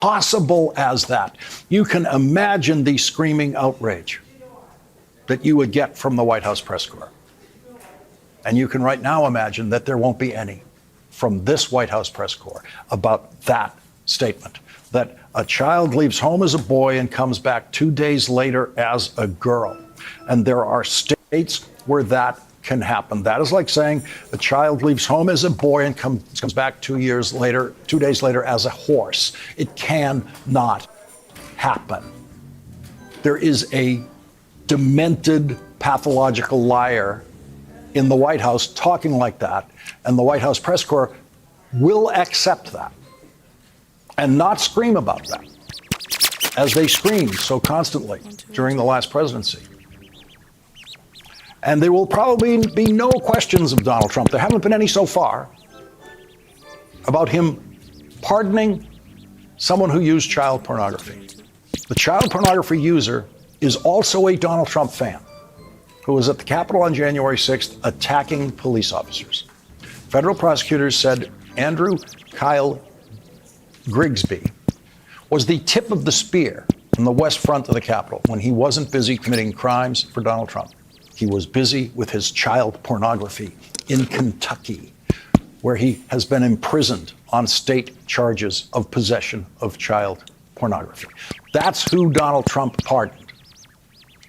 possible as that. You can imagine the screaming outrage that you would get from the White House press corps. And you can right now imagine that there won't be any from this White House press corps about that statement, that a child leaves home as a boy and comes back 2 days later as a girl. And there are states where that can happen. That is like saying a child leaves home as a boy and comes back 2 days later as a horse. It cannot happen. There is a demented, pathological liar in the White House talking like that, and the White House press corps will accept that and not scream about that, as they screamed so constantly during the last presidency. And there will probably be no questions of Donald Trump. There haven't been any so far about him pardoning someone who used child pornography. The child pornography user is also a Donald Trump fan who was at the Capitol on January 6th attacking police officers. Federal prosecutors said Andrew Kyle Grigsby was the tip of the spear on the west front of the Capitol when he wasn't busy committing crimes for Donald Trump. He was busy with his child pornography in Kentucky, where he has been imprisoned on state charges of possession of child pornography. That's who Donald Trump pardoned.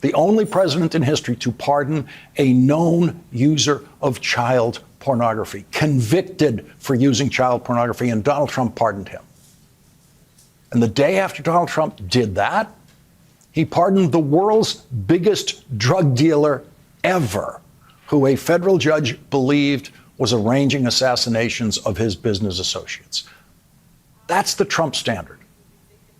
The only president in history to pardon a known user of child pornography, convicted for using child pornography, and Donald Trump pardoned him. And the day after Donald Trump did that, he pardoned the world's biggest drug dealer ever, who a federal judge believed was arranging assassinations of his business associates. That's the Trump standard.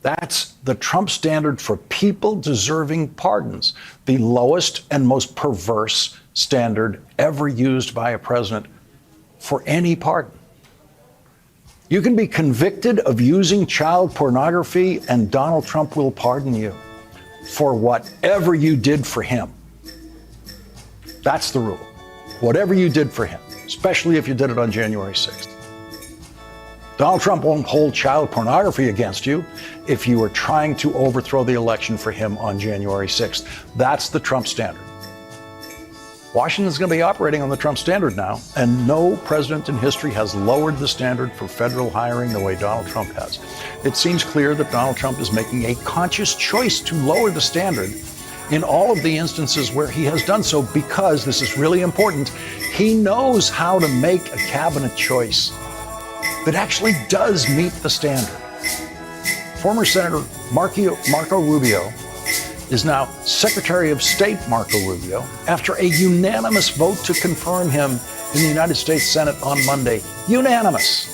That's the Trump standard for people deserving pardons, the lowest and most perverse standard ever used by a president for any pardon. You can be convicted of using child pornography, and Donald Trump will pardon you for whatever you did for him. That's the rule. Whatever you did for him, especially if you did it on January 6th. Donald Trump won't hold child pornography against you if you were trying to overthrow the election for him on January 6th. That's the Trump standard. Washington's going to be operating on the Trump standard now, and no president in history has lowered the standard for federal hiring the way Donald Trump has. It seems clear that Donald Trump is making a conscious choice to lower the standard in all of the instances where he has done so, because, this is really important, he knows how to make a cabinet choice that actually does meet the standard. Former Senator Marco Rubio is now Secretary of State Marco Rubio after a unanimous vote to confirm him in the United States Senate on Monday. Unanimous.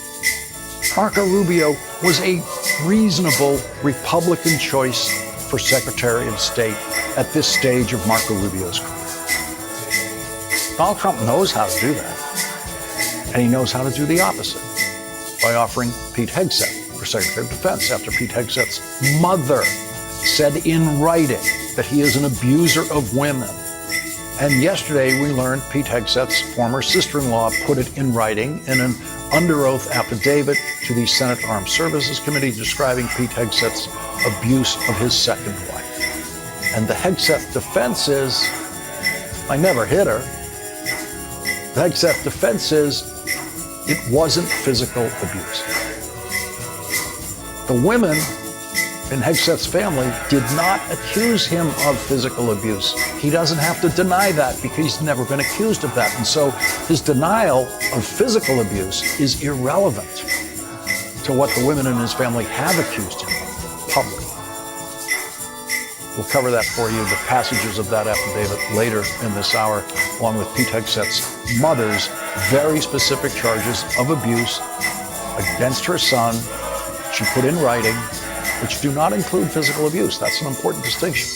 Marco Rubio was a reasonable Republican choice for Secretary of State at this stage of Marco Rubio's career. Donald Trump knows how to do that, and he knows how to do the opposite by offering Pete Hegseth for Secretary of Defense after Pete Hegseth's mother said in writing that he is an abuser of women. And yesterday we learned Pete Hegseth's former sister-in-law put it in writing in an under oath affidavit to the Senate Armed Services Committee describing Pete Hegseth's abuse of his second wife. And the Hegseth defense is, I never hit her. The Hegseth defense is, it wasn't physical abuse. The women in Hegseth's family did not accuse him of physical abuse. He doesn't have to deny that because he's never been accused of that. And so his denial of physical abuse is irrelevant to what the women in his family have accused him of publicly. We'll cover that for you, the passages of that affidavit later in this hour, along with Pete Hegseth's mother's very specific charges of abuse against her son, she put in writing, which do not include physical abuse. That's an important distinction.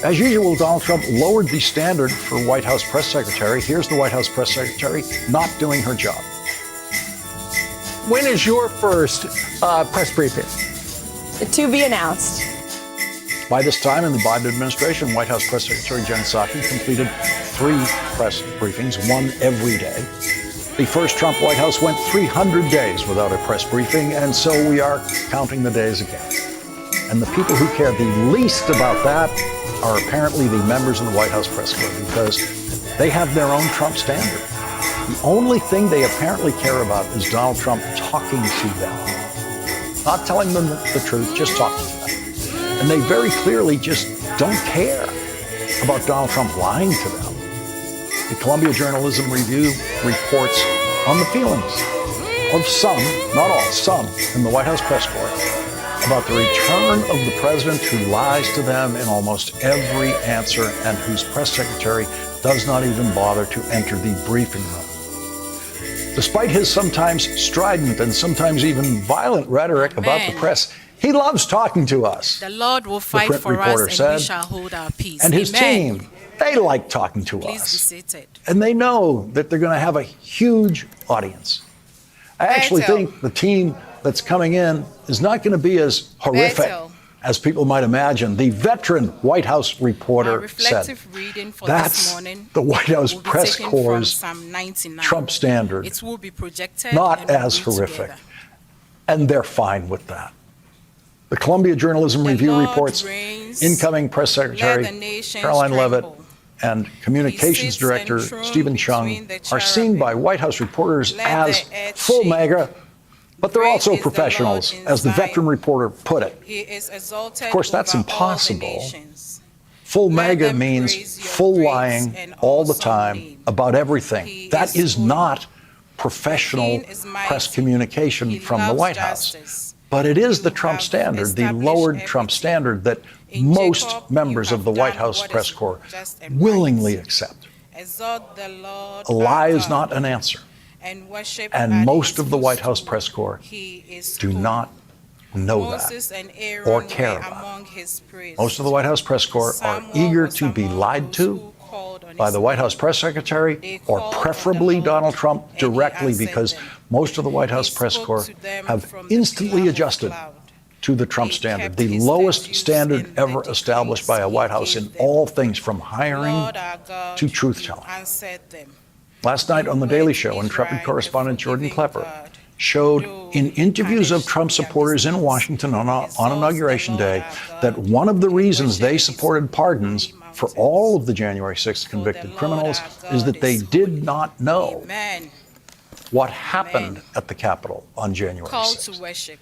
As usual, Donald Trump lowered the standard for White House press secretary. Here's the White House press secretary not doing her job. When is your first press briefing? To be announced. By this time in the Biden administration, White House Press Secretary Jen Psaki completed 3 press briefings, one every day. The first Trump White House went 300 days without a press briefing, and so we are counting the days again. And the people who care the least about that are apparently the members of the White House press corps, because they have their own Trump standard. The only thing they apparently care about is Donald Trump talking to them. Not telling them the truth, just talking to them. And they very clearly just don't care about Donald Trump lying to them. The Columbia Journalism Review reports on the feelings of some, not all, some in the White House press corps about the return of the president who lies to them in almost every answer and whose press secretary does not even bother to enter the briefing room. Despite his sometimes strident and sometimes even violent rhetoric about the press, he loves talking to us. The Lord will fight for us, and we shall hold our peace. And his team, they like talking to Please us. be seated. And they know that they're going to have a huge audience. I actually Bethel. think the team that's coming in is not going to be as horrific Bethel. as people might imagine. The veteran White House Our reporter said, reflective reading for this that's morning the White House will be press taken from corps' Psalm 99. Trump standard, It will be projected not and we'll as read horrific. together. And they're fine with that. The Columbia Journalism The Review Lord reports reigns. incoming press secretary Let the nations Caroline Leavitt tremble. and communications He sits director enthroned Stephen Chung between the are seen by cherubim. White House reporters Let as the earth full shake. MAGA, but they're Great also is the professionals, Lord in as the Zion. veteran reporter put it. He is exalted Of course, that's over all the impossible. nations. Full Let MAGA them means praise your full great lying and all the awesome time name. about everything. He That is is holy. not professional The king is mighty. press communication He from the loves White House. justice. But it is You the Trump have standard, the established lowered Trump everything. standard that In most Jacob, members you of the have White done House what press is corps just and willingly right. accept. Exalt the Lord A lie our is God, not an answer. and worship And at most his of the White House footstool. press corps He is do holy. not know Moses that and Aaron or care were about it. among his priests. Most of the White House press corps are Samuel eager was to be among lied those to who called on by his the White name. House press secretary, They or called on preferably the Lord, Donald Trump and he directly, answered because them. most of the White House He press spoke corps to them have from the instantly pillar of adjusted cloud. to the Trump He standard, kept the his lowest statutes standard in the ever established by a decrees White he House gave in them. all things from hiring Lord our God, to truth-telling. you answered them. Last night on The You Daily were Show, Israel, intrepid the correspondent Jordan forgiving Klepper God. showed Though in he interviews of punished Trump their supporters in misdeeds. Washington on Exalt Inauguration the Lord Day our that God one of the and reasons they worship his supported pardons holy for mountains. all of the January 6th convicted For the criminals Lord our is God that they is did holy. not know Amen. what happened at the Capitol on January Call 6th. to worship.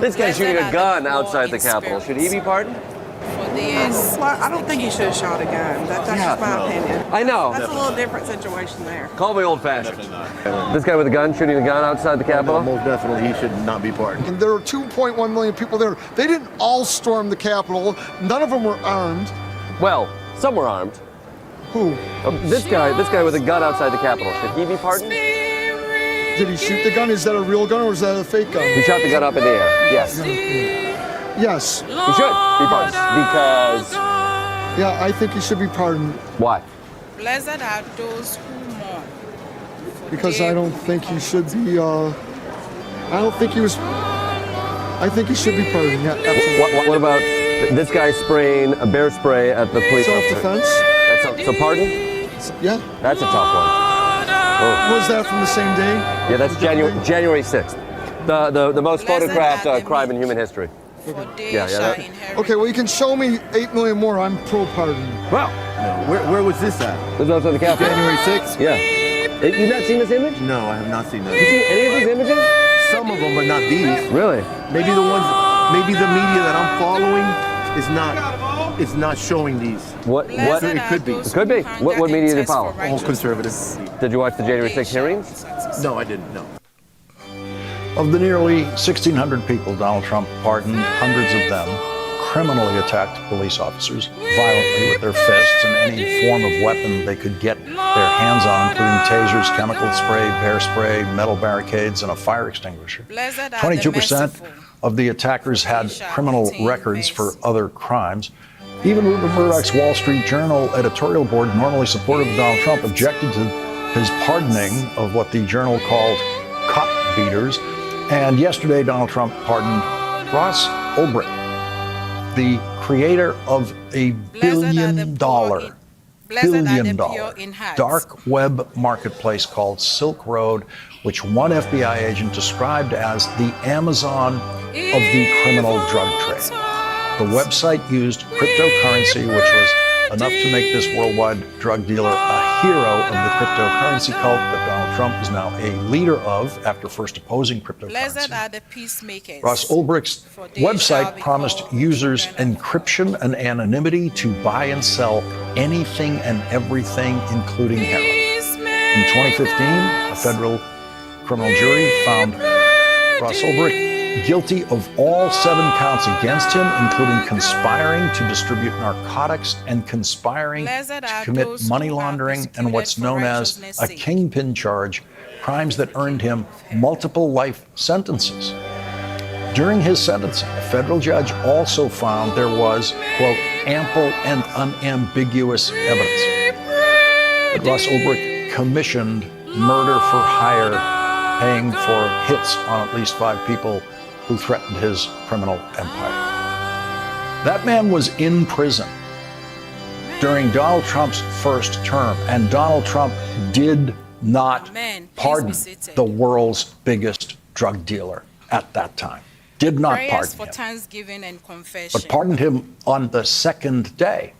This guy's shooting a Blessed are gun the poor outside the in Capitol. spirit, Should he be pardoned? for theirs Well, I is don't the think he should have kingdom. shot a gun. That's Yeah, just my opinion. I know. That's a little different situation there. Call me old-fashioned. This guy with a gun shooting a gun outside the Capitol? No, most definitely he should not be pardoned. And there were 2.1 million people there. They didn't all storm the Capitol. None of them were armed. Well, some were armed. Who? This guy with a gun outside the Capitol. Should he be pardoned? Did he shoot the gun? Is that a real gun or is that a fake gun? He shot the gun up in the air. Yes. Yes. He should be pardoned. Because Yeah, I think he should be pardoned why? Blessed are those who mourn. because I don't think he should be. I don't think he was. I think he should be pardoned. Yeah, absolutely. What about this guy spraying a bear spray at the police officer? Self-defense. So pardon? Yeah. That's a tough one. Was that from the same day? Yeah, that's January 6th. The most Blessed photographed are the crime in meek. human history. For they Yeah, shall that- inherit. Okay, well you can show me 8 million more. I'm pro pardon. Wow. Where was this at? This is outside the Capitol. January 6th? Yeah. You've not seen this image? No, I have not seen You that. seen any of these images? Some of them, but not these. Really? Maybe the ones, maybe the media that I'm following is not showing these. What? Blessed it are could be. those It could be. who hunger What and media did you thirst follow? for All righteousness, conservative. Did you watch the January they 6th shall hearings? be successful. No, I didn't. No. Of the nearly 1,600 people Donald Trump pardoned, hundreds of them criminally attacked police officers violently with their fists and any form of weapon they could get their hands on, including tasers, chemical spray, bear spray, metal barricades, and a fire extinguisher. Blessed are the 22% merciful, of the attackers had they shall criminal obtain records for mercy. other crimes. Even Rupert Murdoch's Wall Street Journal editorial board, normally supportive of Donald Trump, objected to his pardoning of what the journal called cop beaters. And yesterday, Donald Trump pardoned Ross Ulbricht, the creator of a $1 billion Blessed are the billion pure in heart. dark web marketplace called Silk Road, which one FBI agent described as the Amazon of the criminal drug trade. The website used cryptocurrency, which was enough to make this worldwide drug dealer a hero of the cryptocurrency cult that Donald Trump is now a leader of after first opposing Blessed cryptocurrency. are the peacemakers. Ross Ulbricht's for they shall website be promised called users children of encryption and anonymity to buy and sell anything and everything, including heroin. In 2015, a federal criminal jury found Ross Ulbricht guilty of all 7 counts against him, including conspiring to distribute narcotics and conspiring Blessed to are commit those money who are laundering and persecuted what's for known as righteousness' a sake. kingpin charge, crimes that earned him multiple life sentences. During his sentencing, a federal judge also found there was, quote, ample and unambiguous evidence that Ross Ulbricht commissioned murder for hire, paying for hits on at least 5 people who threatened his criminal empire. That man was in prison during Donald Trump's first term, and Donald Trump did not Amen. Peace pardon be seated. the world's biggest drug dealer at that time. Did not Prayers pardon for him, thanksgiving and confession. but pardoned him on the second day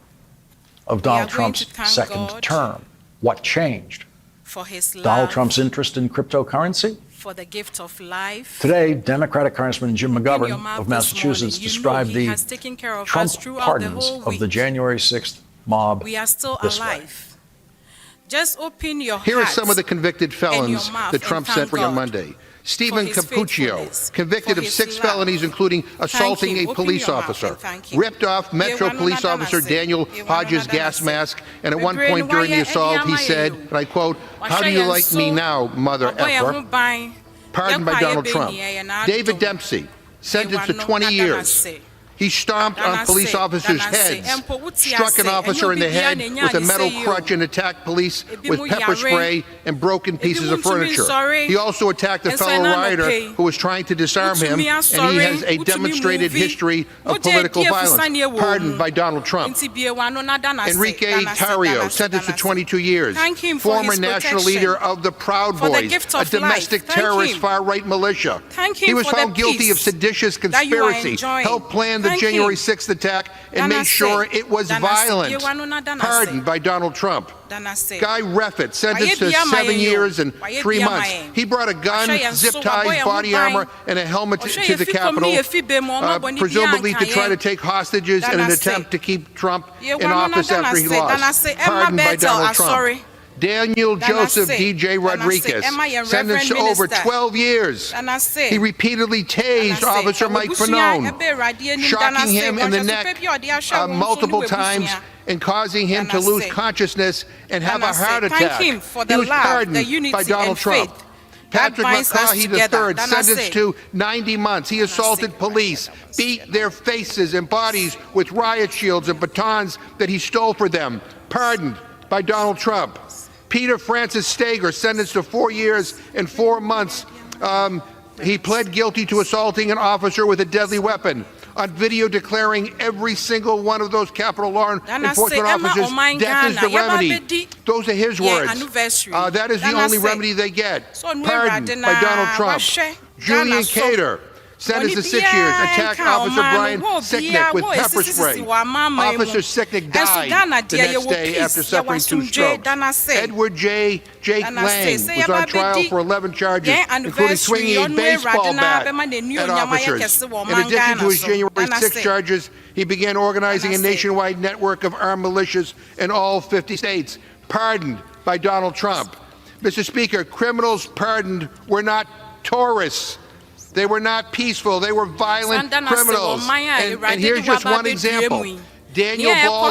of Donald going Trump's to thank second God term. What changed? for his love, Donald Trump's interest in cryptocurrency? for the gift of life. Today, Democratic Congressman Jim Open your McGovern mouth of this Massachusetts morning. You know described he the has taken care of Trump us throughout the pardons whole of the week. January 6th mob We are still this way. alive. Just open your Here are heart some of the convicted and felons your mouth that Trump and sent thank free on God Monday. Stephen for his Cappuccio, faithfulness, convicted for of his 6 love. felonies, including assaulting him. a Open police your mouth officer, and thank him. ripped off Metro Yewana Police nadana Officer se. Daniel Yewana Hodges' nadana gas se. mask, and at one Bebree point during the no wayɛ assault, he ɛde said, ama yɛ o. and I quote, "How do you Wahwɛ like yɛn me so. now, mother Ɔbɔ yɛn ho effer?" ban. Pardoned by Yɛkɔ a Donald yɛbɛn Trump. yɛn yɛn na David adom. Dempsey, sentenced to Yewana 20 nadana years. se. He stomped on police officers' heads, struck an officer in the head with a metal crutch, and attacked police with pepper spray and broken pieces of furniture. He also attacked a fellow rioter who was trying to disarm him, and he has a demonstrated history of political violence. Pardoned by Donald Trump. Enrique Tarrio, sentenced to 22 years. Thank him for Former his national protection, leader of the Proud for the Boys, gift a of domestic life. Thank terrorist him. far-right militia. Thank him He was for the found guilty of peace seditious that you are conspiracy, enjoying. helped plan the Thank January him. 6th attack, and Dana made sure say, it was Dana say, violent. Yewana nadana Pardoned say. by Donald Trump. Dana say. Guy Reffitt, sentenced to Wayɛ bia ma 7 yɛn yo. years and Wayɛ 3 bia ma months. yɛn. He brought a gun, Wahwɛ yɛn zip so, ties, wabɔ yɛn ho body ban. armor, and a helmet Ɔhwɛ to the yɛfi fam Capitol, ne yɛfi bem, ɔma bɔ ne presumably bia to nka try to yɛn. take hostages in an Dana say. attempt to keep Trump in Yewana office nadana after he say. Dana lost. say, Emma Pardoned by Bethel, Donald Trump. sorry. Daniel Dana Joseph say. D.J. Dana say, Rodriguez, Emma yɛn sentenced to Reverend over Minister. 12 years. Dana say. He repeatedly tased Dana say, Officer Mike Ɔwɔ busua, Fanone, ɛbɛ Awurade anim. Dana shocking say, him in the ɔhwɛ neck so pe bi ɔde ahwɛ wɔn so ne multiple wɔ times busua. and causing him to Dana lose say. consciousness and have Dana a heart say, attack. thank him for the He was love, pardoned the unity by Donald and Trump. faith Patrick that binds us McCarthy together. III, Dana sentenced say. to 90 months. He assaulted say. police, beat their faces and bodies with riot shields and batons that he stole for them. Pardoned by Donald Trump. Peter Francis Stager, sentenced to 4 years and 4 months. He pled guilty to assaulting an officer with a deadly weapon. On video declaring every single one of those Capitol Law Dana Enforcement say, Emma officers, Oman death is the Ghana, yaba remedy. bedi. Those are his Yeah, words. anniversary. That is the Dana only say. remedy they get. So, no Pardoned Awurade by na Donald Trump. wahwɛ Julian Ghana so. Cater, sentenced to 6 years, attacked Officer Brian Sicknick with pepper spray. Officer Sicknick died the next day after suffering 2 strokes. Edward J. Jake Lang was on trial for 11 charges, including swinging a baseball bat at officers. In addition to his January 6 charges, he began organizing a nationwide network of armed militias in all 50 states. Pardoned by Donald Trump. Mr. Speaker, criminals pardoned were not tourists. They were not peaceful. They were violent criminals. And here's just one example. Daniel Ball